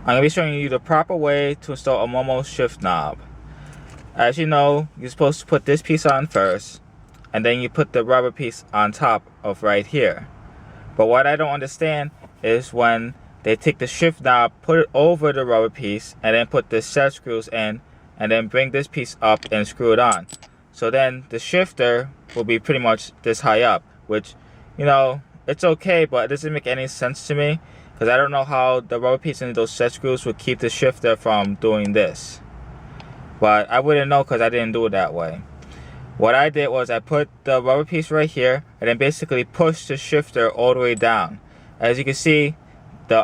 I'm going to be showing you the proper way to install a MOMO shift knob. As you know, you're supposed to put this piece on first, and then you put the rubber piece on top of right here. But what I don't understand is when they take the shift knob, put it over the rubber piece, and then put the set screws in, and then bring this piece up and screw it on. So then the shifter will be pretty much this high up, which, you know, it's okay, but it doesn't make any sense to me, because I don't know how the rubber piece and those set screws would keep the shifter from doing this. But I wouldn't know because I didn't do it that way. What I did was I put the rubber piece right here and then basically pushed the shifter all the way down. As you can see, the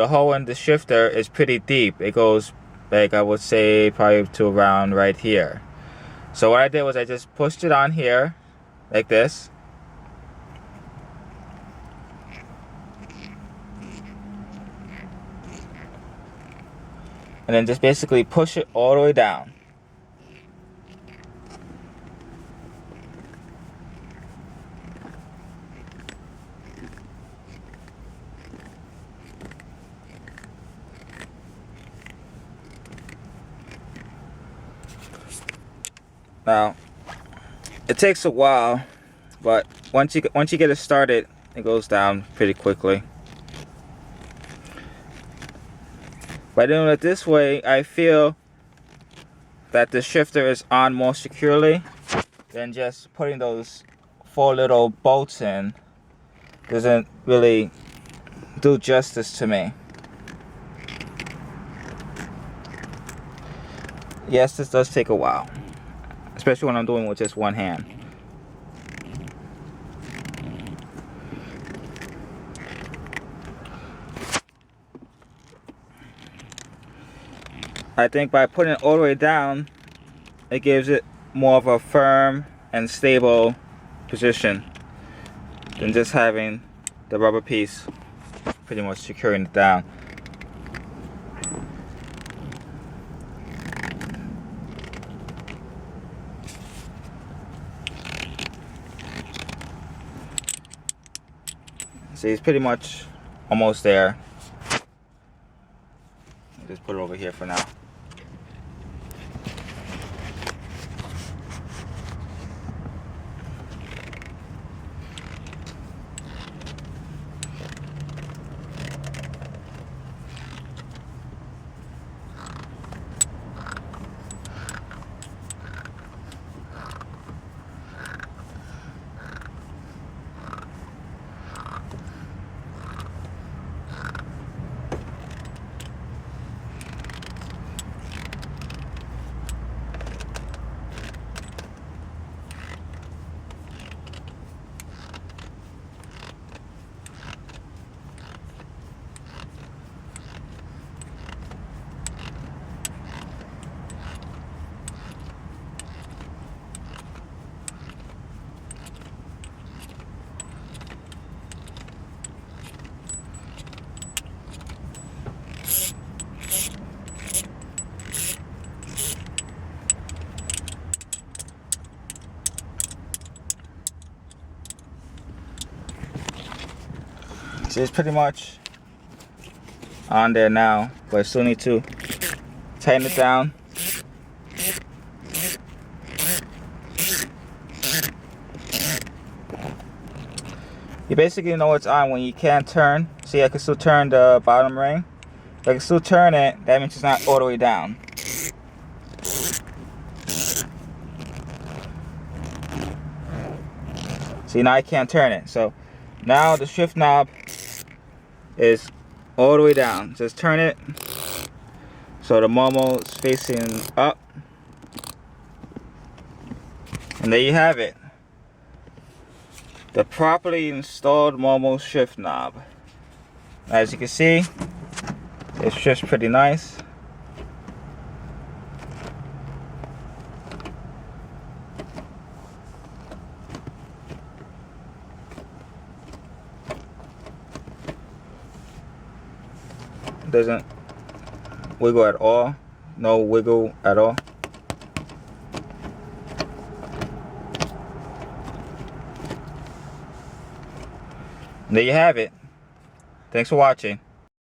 hole in the shifter is pretty deep. It goes, like, I would say probably to around right here. So what I did was I just pushed it on here like this. And then just basically push it all the way down. Now, it takes a while, but once you get it started, it goes down pretty quickly. By doing it this way, I feel that the shifter is on more securely than just putting those 4 little bolts in. Doesn't really do justice to me. Yes, this does take a while, especially when I'm doing with just one hand. I think by putting it all the way down, it gives it more of a firm and stable position than just having the rubber piece pretty much securing it down. See, it's pretty much almost there. I'll just put it over here for now. So it's pretty much on there now, but I still need to tighten it down. You basically know it's on when you can't turn. See, I can still turn the bottom ring. If I can still turn it, that means it's not all the way down. See, now I can't turn it. So now the shift knob is all the way down. Just turn it so the MOMO is facing up. And there you have it. The properly installed MOMO shift knob. As you can see, it shifts pretty nice. Doesn't wiggle at all. No wiggle at all. There you have it. Thanks for watching.